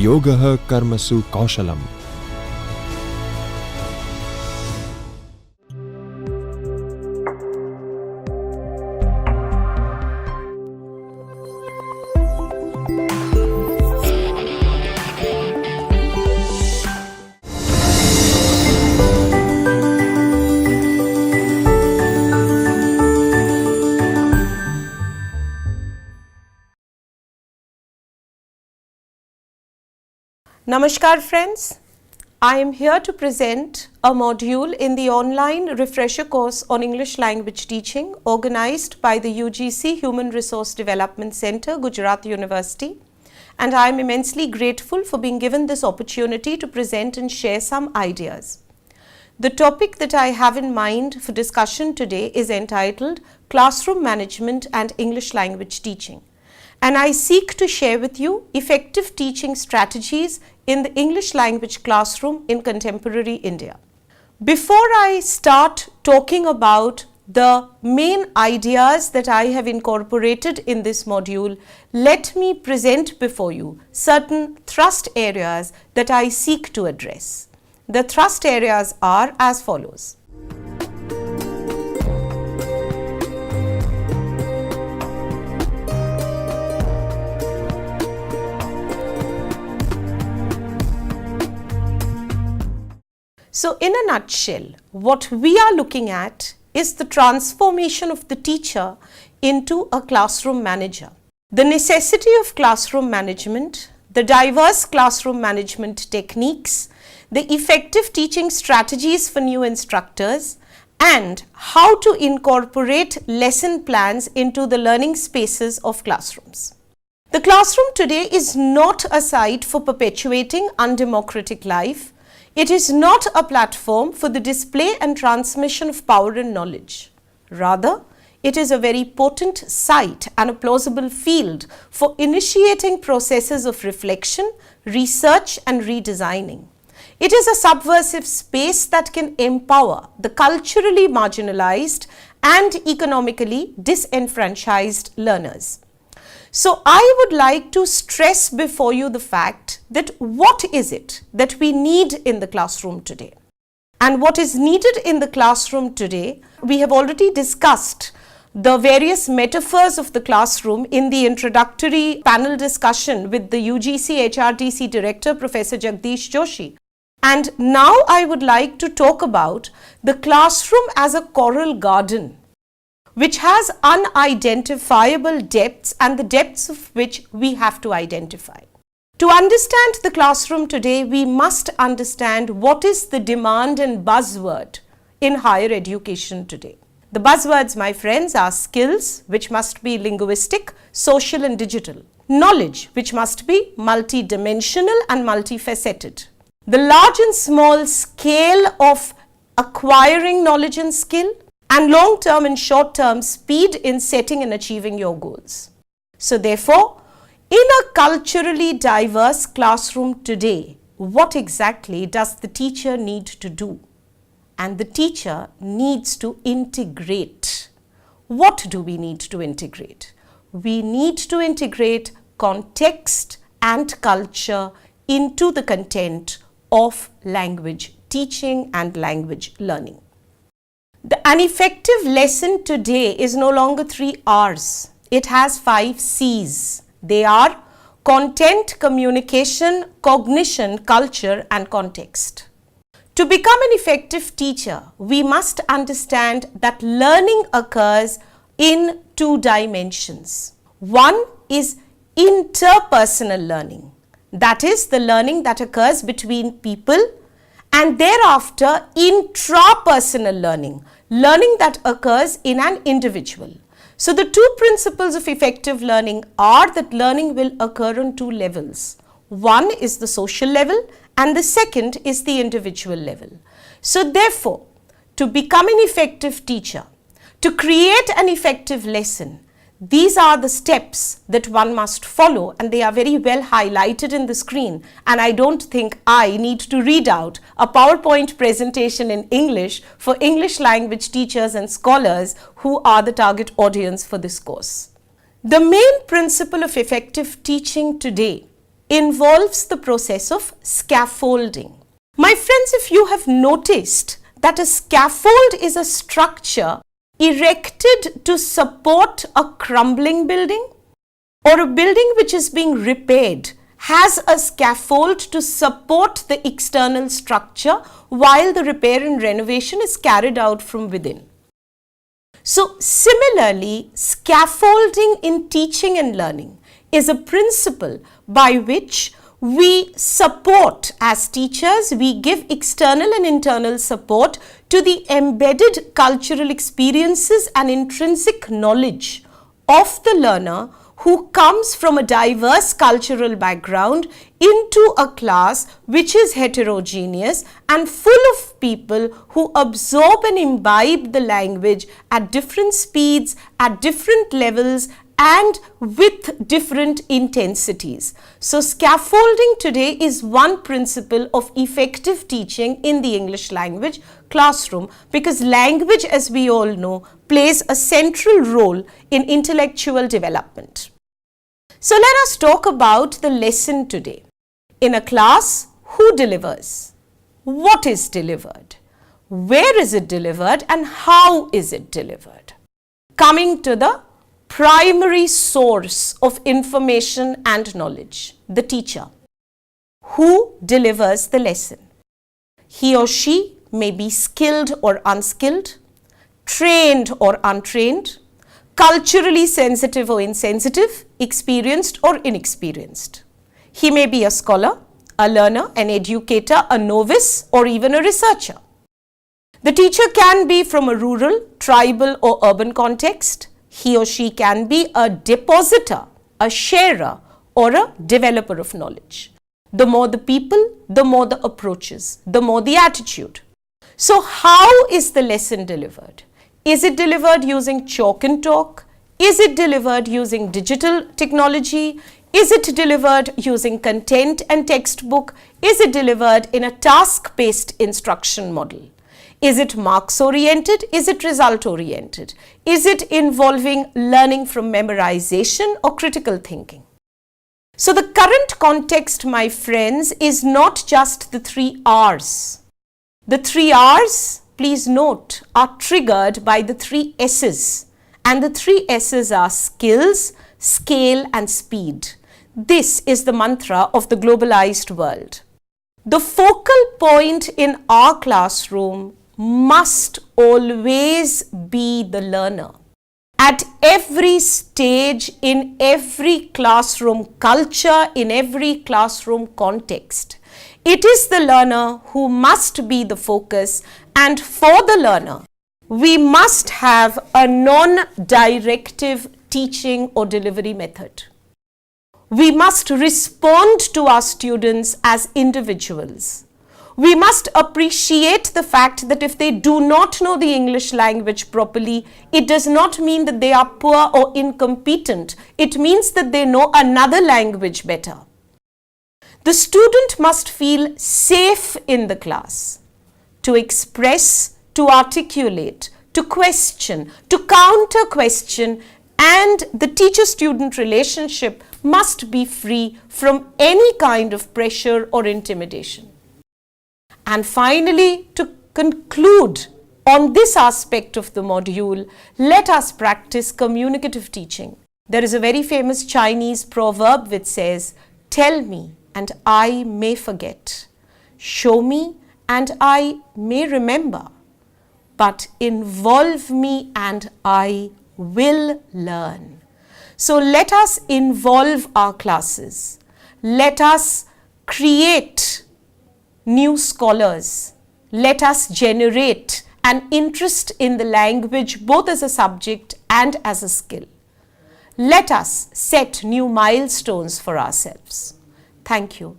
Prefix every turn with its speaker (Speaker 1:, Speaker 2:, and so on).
Speaker 1: Yogah Karmasu Kaushalam.
Speaker 2: Namaskar friends, I am here to present a module in the online refresher course on English language teaching organized by the UGC Human Resource Development Center, Gujarat University, and I am immensely grateful for being given this opportunity to present and share some ideas. The topic that I have in mind for discussion today is entitled Classroom Management and English Language Teaching, and I seek to share with you effective teaching strategies in the English language classroom in contemporary India. Before I start talking about the main ideas that I have incorporated in this module, let me present before you certain thrust areas that I seek to address. The thrust areas are as follows. So in a nutshell, what we are looking at is the transformation of the teacher into a classroom manager. The necessity of classroom management, the diverse classroom management techniques, the effective teaching strategies for new instructors, and how to incorporate lesson plans into the learning spaces of classrooms. The classroom today is not a site for perpetuating undemocratic life. It is not a platform for the display and transmission of power and knowledge. Rather, it is a very potent site and a plausible field for initiating processes of reflection, research and redesigning. It is a subversive space that can empower the culturally marginalized and economically disenfranchised learners. So I would like to stress before you the fact that what is it that we need in the classroom today? And what is needed in the classroom today, we have already discussed the various metaphors of the classroom in the introductory panel discussion with the UGC HRTC Director, Professor Jagdish Joshi. And now I would like to talk about the classroom as a coral garden, which has unidentifiable depths and the depths of which we have to identify. To understand the classroom today, we must understand what is the demand and buzzword in higher education today. The buzzwords, my friends, are skills, which must be linguistic, social and digital. Knowledge, which must be multidimensional and multifaceted. The large and small scale of acquiring knowledge and skill, and long-term and short-term speed in setting and achieving your goals. So therefore, in a culturally diverse classroom today, what exactly does the teacher need to do? And the teacher needs to integrate. What do we need to integrate? We need to integrate context and culture into the content of language teaching and language learning. An effective lesson today is no longer 3 R's. It has 5 C's. They are content, communication, cognition, culture and context. To become an effective teacher, we must understand that learning occurs in 2 dimensions. One is interpersonal learning. That is the learning that occurs between people, and thereafter intrapersonal learning, learning that occurs in an individual. So the 2 principles of effective learning are that learning will occur on 2 levels. One is the social level and the second is the individual level. So therefore, to become an effective teacher, to create an effective lesson, these are the steps that one must follow, and they are very well highlighted in the screen, and I don't think I need to read out a PowerPoint presentation in English for English language teachers and scholars who are the target audience for this course. The main principle of effective teaching today involves the process of scaffolding. My friends, if you have noticed that a scaffold is a structure erected to support a crumbling building, or a building which is being repaired has a scaffold to support the external structure while the repair and renovation is carried out from within. So similarly, scaffolding in teaching and learning is a principle by which we support, as teachers, we give external and internal support to the embedded cultural experiences and intrinsic knowledge of the learner who comes from a diverse cultural background into a class which is heterogeneous and full of people who absorb and imbibe the language at different speeds, at different levels, and with different intensities. So scaffolding today is one principle of effective teaching in the English language classroom, because language, as we all know, plays a central role in intellectual development. So let us talk about the lesson today. In a class, who delivers? What is delivered? Where is it delivered and how is it delivered? Coming to the primary source of information and knowledge, the teacher. Who delivers the lesson? He or she may be skilled or unskilled, trained or untrained, culturally sensitive or insensitive, experienced or inexperienced. He may be a scholar, a learner, an educator, a novice, or even a researcher. The teacher can be from a rural, tribal, or urban context. He or she can be a depositor, a sharer, or a developer of knowledge. The more the people, the more the approaches, the more the attitude. So how is the lesson delivered? Is it delivered using chalk and talk? Is it delivered using digital technology? Is it delivered using content and textbook? Is it delivered in a task-based instruction model? Is it marks-oriented? Is it result-oriented? Is it involving learning from memorization or critical thinking? So the current context, my friends, is not just the 3 R's. The 3 R's, please note, are triggered by the 3 S's. And the 3 S's are skills, scale and speed. This is the mantra of the globalized world. The focal point in our classroom must always be the learner. At every stage, in every classroom culture, in every classroom context, it is the learner who must be the focus, and for the learner, we must have a non-directive teaching or delivery method. We must respond to our students as individuals. We must appreciate the fact that if they do not know the English language properly, it does not mean that they are poor or incompetent. It means that they know another language better. The student must feel safe in the class to express, to articulate, to question, to counter-question, and the teacher-student relationship must be free from any kind of pressure or intimidation. And finally, to conclude on this aspect of the module, let us practice communicative teaching. There is a very famous Chinese proverb which says, "Tell me and I may forget. Show me and I may remember. But involve me and I will learn." So let us involve our classes. Let us create new scholars. Let us generate an interest in the language both as a subject and as a skill. Let us set new milestones for ourselves. Thank you.